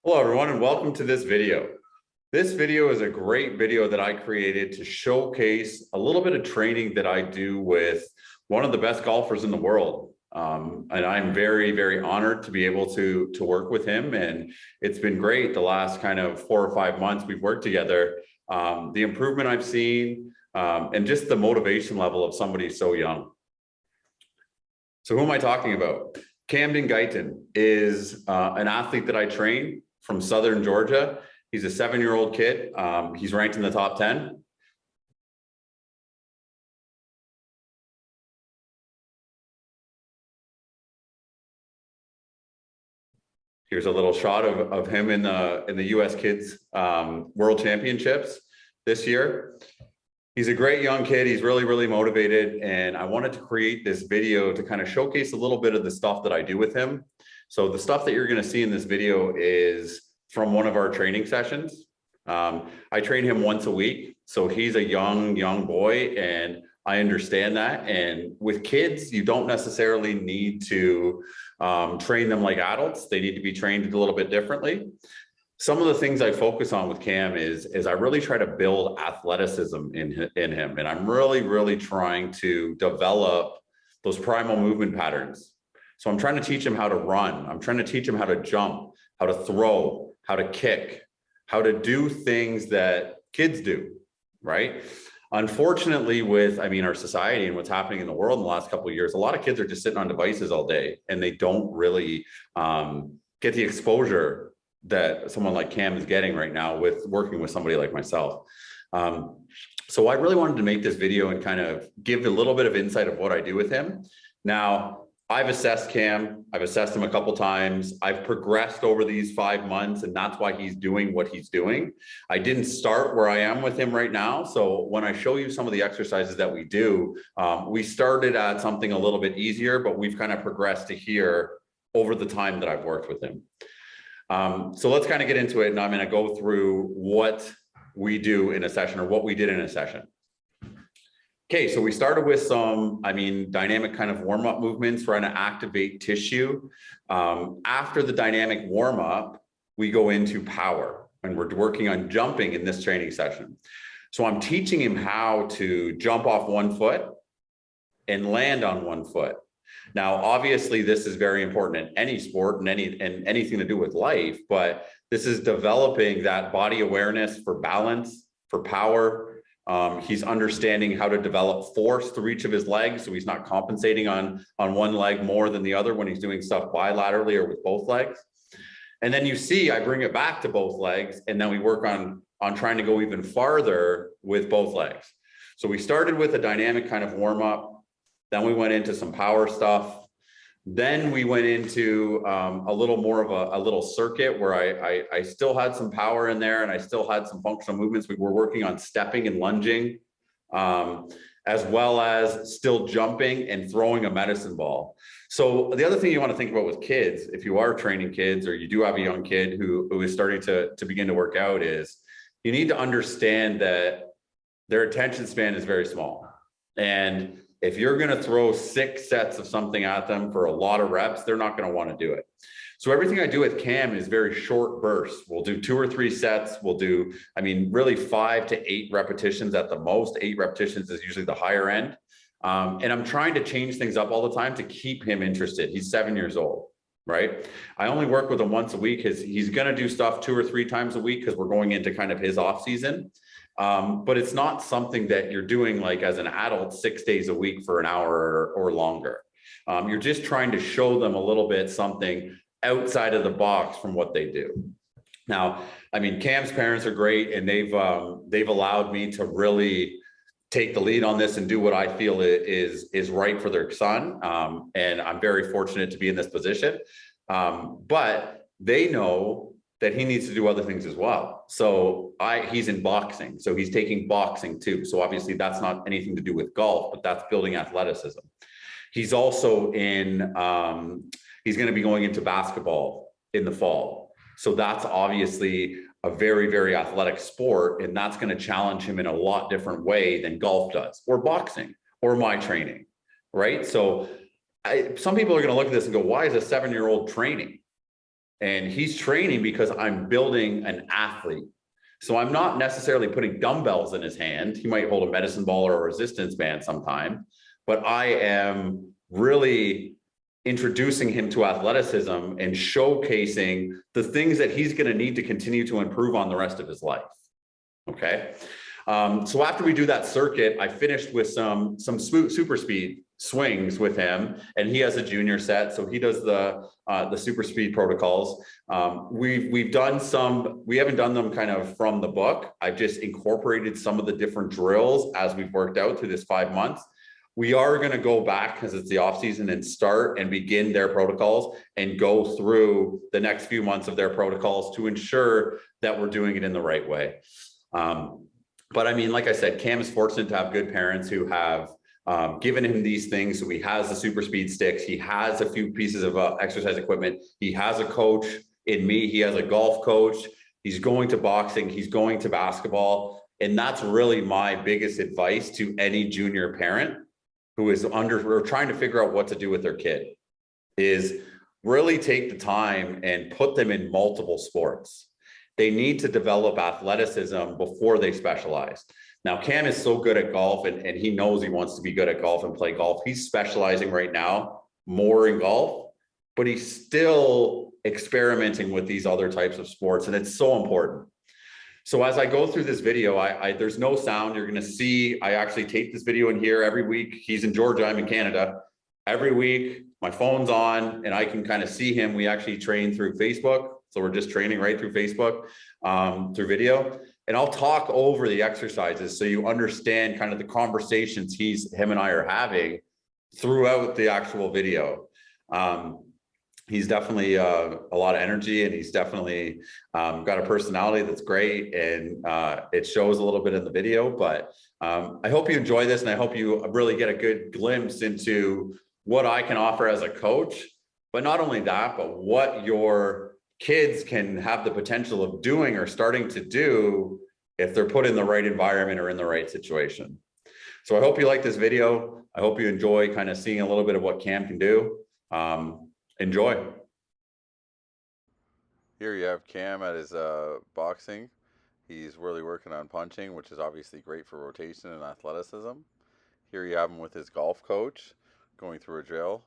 Hello everyone and welcome to this video. This video is a great video that I created to showcase a little bit of training that I do with one of the best golfers in the world. And I'm very, very honored to be able to work with him. And it's been great the last kind of 4 or 5 months we've worked together. The improvement I've seen and just the motivation level of somebody so young. So who am I talking about? Camden Guyton is an athlete that I train from Southern Georgia. He's a 7-year-old kid. He's ranked in the top 10. Here's a little shot of him in the US Kids World Championships this year. He's a great young kid. He's really, really motivated. And I wanted to create this video to kind of showcase a little bit of the stuff that I do with him. So the stuff that you're going to see in this video is from one of our training sessions. I train him once a week. So he's a young boy, and I understand that. And with kids, you don't necessarily need to train them like adults. They need to be trained a little bit differently. Some of the things I focus on with Cam is I really try to build athleticism in him. And I'm really trying to develop those primal movement patterns. So I'm trying to teach him how to run. I'm trying to teach him how to jump, how to throw, how to kick, how to do things that kids do, right? Unfortunately, with, our society and what's happening in the world in the last couple of years, a lot of kids are just sitting on devices all day and they don't really get the exposure that someone like Cam is getting right now with working with somebody like myself. So I really wanted to make this video and kind of give a little bit of insight of what I do with him. Now, I've assessed Cam. I've assessed him a couple times. I've progressed over these 5 months, and that's why he's doing what he's doing. I didn't start where I am with him right now. So when I show you some of the exercises that we do, we started at something a little bit easier, but we've kind of progressed to here over the time that I've worked with him. So let's kind of get into it, and I'm going to go through what we do in a session, or what we did in a session. Okay, so we started with some, dynamic kind of warm-up movements, trying to activate tissue. After the dynamic warm-up, we go into power, and we're working on jumping in this training session. So I'm teaching him how to jump off one foot and land on one foot. Now, obviously, this is very important in any sport and anything to do with life, but this is developing that body awareness for balance, for power. He's understanding how to develop force through each of his legs, so he's not compensating on one leg more than the other when he's doing stuff bilaterally or with both legs. And then you see, I bring it back to both legs, and then we work on trying to go even farther with both legs. So we started with a dynamic kind of warm up. Then we went into some power stuff. Then we went into a little more of a little circuit where I still had some power in there, and I still had some functional movements. We were working on stepping and lunging, as well as still jumping and throwing a medicine ball. So the other thing you want to think about with kids, if you are training kids or you do have a young kid who is starting to begin to work out, is you need to understand that their attention span is very small. And if you're going to throw 6 sets of something at them for a lot of reps, they're not going to want to do it. So everything I do with Cam is very short bursts. We'll do 2 or 3 sets. We'll do, really 5 to 8 repetitions at the most. 8 repetitions is usually the higher end. And I'm trying to change things up all the time to keep him interested. He's 7 years old, right? I only work with him once a week. He's going to do stuff 2 or 3 times a week because we're going into kind of his off season. But it's not something that you're doing like as an adult 6 days a week for an hour or longer. You're just trying to show them a little bit something outside of the box from what they do. Now, Cam's parents are great, and they've allowed me to really take the lead on this and do what I feel is right for their son. And I'm very fortunate to be in this position. But they know that he needs to do other things as well. So he's in boxing, so he's taking boxing too. So obviously that's not anything to do with golf, but that's building athleticism. He's also he's going to be going into basketball in the fall. So that's obviously a very athletic sport, and that's going to challenge him in a lot different way than golf does, or boxing, or my training, right? So some people are going to look at this and go, why is a 7-year-old training? And he's training because I'm building an athlete. So I'm not necessarily putting dumbbells in his hand. He might hold a medicine ball or a resistance band sometime, but I am really introducing him to athleticism and showcasing the things that he's going to need to continue to improve on the rest of his life. Okay. So after we do that circuit, I finished with some super speed swings with him, and he has a junior set, so he does the super speed protocols. We've done some. We haven't done them kind of from the book. I've just incorporated some of the different drills as we've worked out through this 5 months. We are going to go back because it's the off season and start and begin their protocols and go through the next few months of their protocols to ensure that we're doing it in the right way. But I mean, like I said, Cam is fortunate to have good parents who have given him these things. So he has the super speed sticks. He has a few pieces of exercise equipment. He has a coach in me. He has a golf coach. He's going to boxing. He's going to basketball. And that's really my biggest advice to any junior parent who is or trying to figure out what to do with their kid is really take the time and put them in multiple sports. They need to develop athleticism before they specialize. Now, Cam is so good at golf and he knows he wants to be good at golf and play golf. He's specializing right now more in golf, but he's still experimenting with these other types of sports. And it's so important. So as I go through this video, there's no sound. You're going to see, I actually tape this video in here every week. He's in Georgia, I'm in Canada. Every week, my phone's on and I can kind of see him. We actually train through Facebook. So we're just training right through Facebook, through video. And I'll talk over the exercises so you understand kind of the conversations him and I are having throughout the actual video. He's definitely a lot of energy, and he's definitely got a personality that's great, and it shows a little bit in the video. But I hope you enjoy this, and I hope you really get a good glimpse into what I can offer as a coach. But not only that, but what your kids can have the potential of doing or starting to do if they're put in the right environment or in the right situation. So I hope you like this video. I hope you enjoy kind of seeing a little bit of what Cam can do. Enjoy. Here you have Cam at his boxing. He's really working on punching, which is obviously great for rotation and athleticism. Here you have him with his golf coach going through a drill.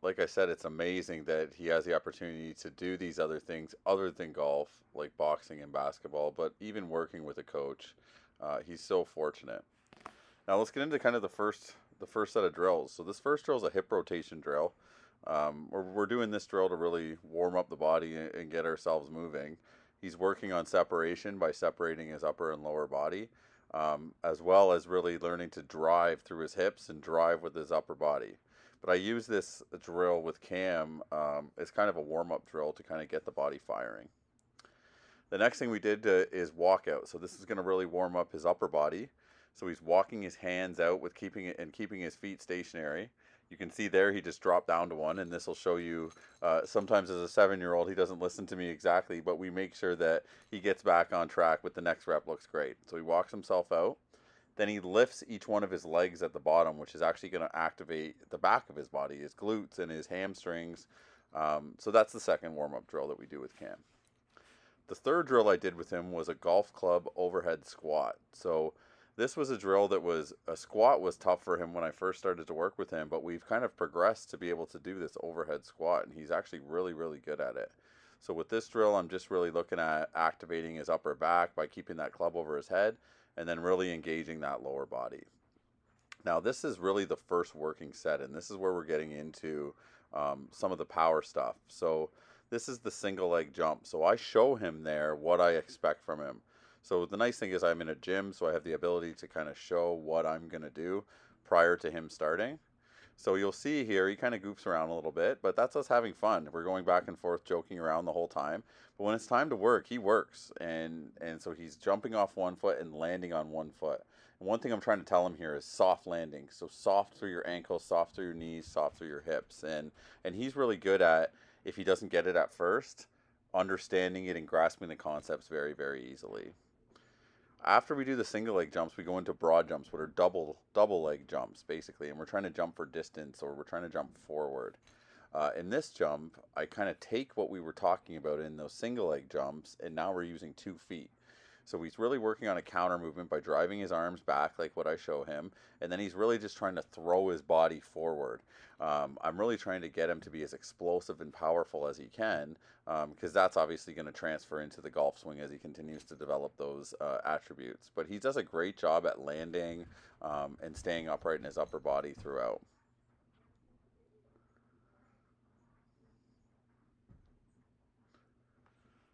Like I said, it's amazing that he has the opportunity to do these other things other than golf, like boxing and basketball, but even working with a coach. He's so fortunate. Now let's get into kind of the first set of drills. So this first drill is a hip rotation drill. We're doing this drill to really warm up the body and get ourselves moving. He's working on separation by separating his upper and lower body, as well as really learning to drive through his hips and drive with his upper body. But I use this drill with Cam as kind of a warm-up drill to kind of get the body firing. The next thing we did is walk out. So this is going to really warm up his upper body. So he's walking his hands out with keeping his feet stationary. You can see there he just dropped down to one, and this will show you sometimes as a 7-year-old he doesn't listen to me exactly, but we make sure that he gets back on track with the next rep looks great. So he walks himself out. Then he lifts each one of his legs at the bottom, which is actually going to activate the back of his body, his glutes and his hamstrings. So that's the second warm-up drill that we do with Cam. The third drill I did with him was a golf club overhead squat. So this was a drill a squat was tough for him when I first started to work with him, but we've kind of progressed to be able to do this overhead squat, and he's actually really, really good at it. So with this drill, I'm just really looking at activating his upper back by keeping that club over his head and then really engaging that lower body. Now this is really the first working set, and this is where we're getting into some of the power stuff. So this is the single leg jump. So I show him there what I expect from him. So the nice thing is I'm in a gym, so I have the ability to kind of show what I'm going to do prior to him starting. So you'll see here, he kind of goofs around a little bit, but that's us having fun. We're going back and forth, joking around the whole time. But when it's time to work, he works. And so he's jumping off one foot and landing on one foot. And one thing I'm trying to tell him here is soft landing. So soft through your ankles, soft through your knees, soft through your hips. And he's really good at, if he doesn't get it at first, understanding it and grasping the concepts very, very easily. After we do the single leg jumps, we go into broad jumps, what are double leg jumps, basically. And we're trying to jump for distance, or we're trying to jump forward. In this jump, I kind of take what we were talking about in those single leg jumps, and now we're using 2 feet. So he's really working on a counter movement by driving his arms back, like what I show him, and then he's really just trying to throw his body forward. I'm really trying to get him to be as explosive and powerful as he can, because that's obviously going to transfer into the golf swing as he continues to develop those attributes. But he does a great job at landing and staying upright in his upper body throughout.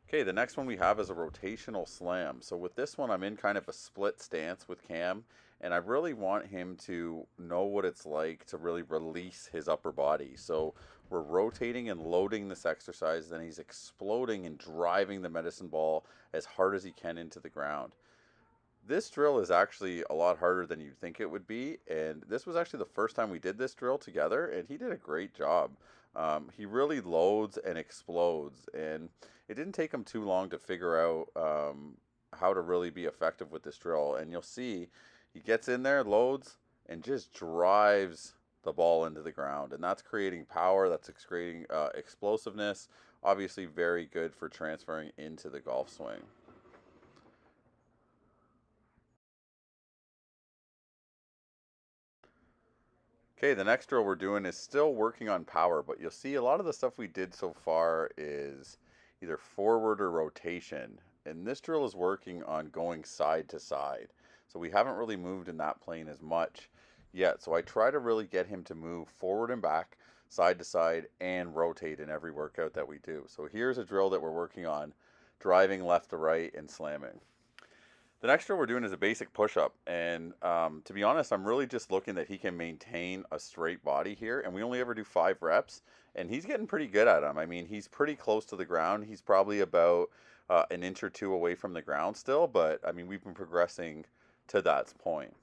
Okay, the next one we have is a rotational slam. So with this one, I'm in kind of a split stance with Cam, and I really want him to know what it's like to really release his upper body. So we're rotating and loading this exercise, then he's exploding and driving the medicine ball as hard as he can into the ground. This drill is actually a lot harder than you'd think it would be, and this was actually the first time we did this drill together, and he did a great job. He really loads and explodes, and it didn't take him too long to figure out how to really be effective with this drill. And you'll see he gets in there, loads, and just drives the ball into the ground, and that's creating power, that's creating explosiveness, obviously very good for transferring into the golf swing. Okay, the next drill we're doing is still working on power, but you'll see a lot of the stuff we did so far is either forward or rotation. And this drill is working on going side to side. So we haven't really moved in that plane as much yet. So I try to really get him to move forward and back, side to side, and rotate in every workout that we do. So here's a drill that we're working on, driving left to right and slamming. The next drill we're doing is a basic push-up, and to be honest, I'm really just looking that he can maintain a straight body here, and we only ever do 5 reps, and he's getting pretty good at them. I mean, he's pretty close to the ground. He's probably about an inch or two away from the ground still, but I mean, we've been progressing to that point.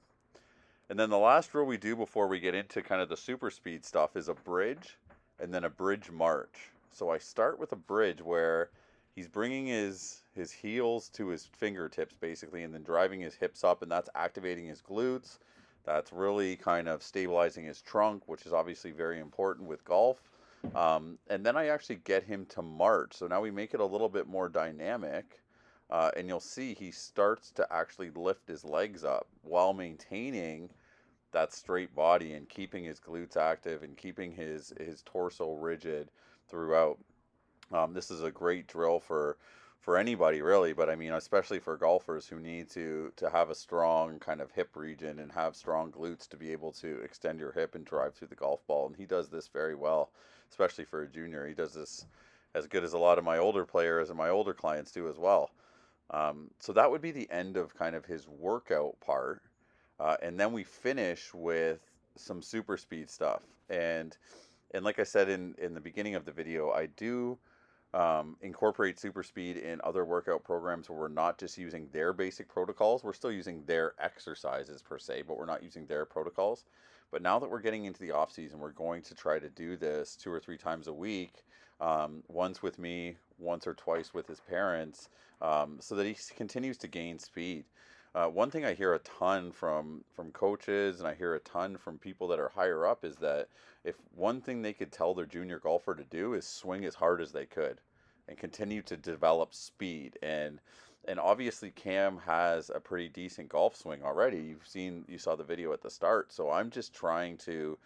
And then the last drill we do before we get into kind of the super speed stuff is a bridge and then a bridge march. So I start with a bridge where he's bringing his heels to his fingertips basically, and then driving his hips up, and that's activating his glutes. That's really kind of stabilizing his trunk, which is obviously very important with golf. And then I actually get him to march. So now we make it a little bit more dynamic, and you'll see he starts to actually lift his legs up while maintaining that straight body and keeping his glutes active and keeping his torso rigid throughout. This is a great drill for anybody really, but I mean especially for golfers who need to have a strong kind of hip region and have strong glutes to be able to extend your hip and drive through the golf ball. And he does this very well, especially for a junior. He does this as good as a lot of my older players and my older clients do as well. So that would be the end of kind of his workout part, and then we finish with some super speed stuff. And like I said in the beginning of the video, I do incorporate super speed in other workout programs where we're not just using their basic protocols. We're still using their exercises per se, but we're not using their protocols. But now that we're getting into the off season, we're going to try to do this 2 or 3 times a week, once with me, once or twice with his parents, so that he continues to gain speed. One thing I hear a ton from coaches, and I hear a ton from people that are higher up, is that if one thing they could tell their junior golfer to do is swing as hard as they could and continue to develop speed. And obviously Cam has a pretty decent golf swing already. You saw the video at the start. So I'm just trying to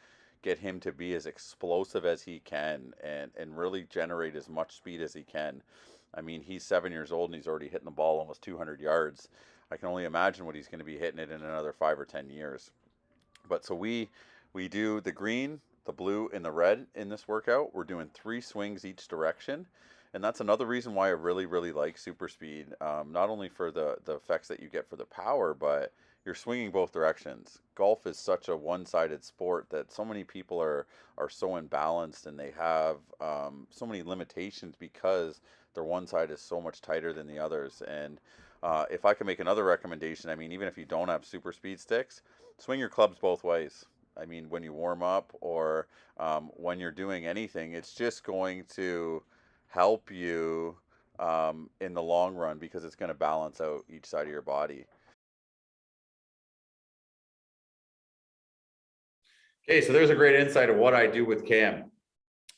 get him to be as explosive as he can and really generate as much speed as he can. I mean, he's 7 years old and he's already hitting the ball almost 200 yards. I can only imagine what he's going to be hitting it in another 5 or 10 years. But so we do the green, the blue, and the red in this workout. We're doing 3 swings each direction. And that's another reason why I really, really like super speed. Not only for the effects that you get for the power, but you're swinging both directions. Golf is such a one-sided sport that so many people are so imbalanced, and they have so many limitations because their one side is so much tighter than the others. And if I can make another recommendation, I mean, even if you don't have super speed sticks, swing your clubs both ways. I mean, when you warm up or when you're doing anything, it's just going to help you in the long run, because it's going to balance out each side of your body. Okay, so there's a great insight of what I do with Cam.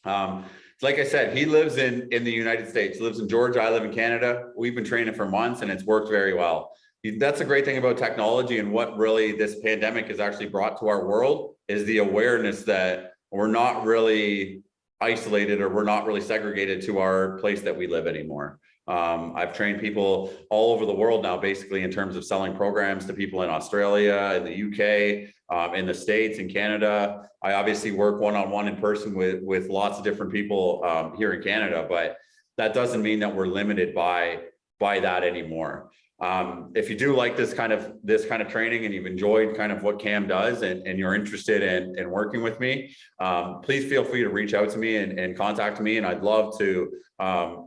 Like I said, he lives in the United States, lives in Georgia. I live in Canada. We've been training for months and it's worked very well. That's a great thing about technology, and what really this pandemic has actually brought to our world is the awareness that we're not really isolated, or we're not really segregated to our place that we live anymore. I've trained people all over the world now, basically, in terms of selling programs to people in Australia, in the UK, in the States, in Canada. I obviously work one-on-one in person with lots of different people here in Canada, but that doesn't mean that we're limited by that anymore. If you do like this kind of training, and you've enjoyed kind of what Cam does, and you're interested in working with me, please feel free to reach out to me and contact me. And I'd love to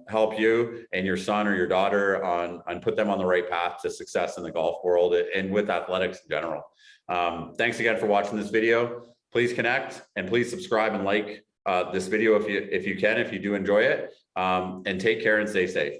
help you and your son or your daughter on put them on the right path to success in the golf world and with athletics in general. Thanks again for watching this video. Please connect and please subscribe and like this video if you can, if you do enjoy it, and take care and stay safe.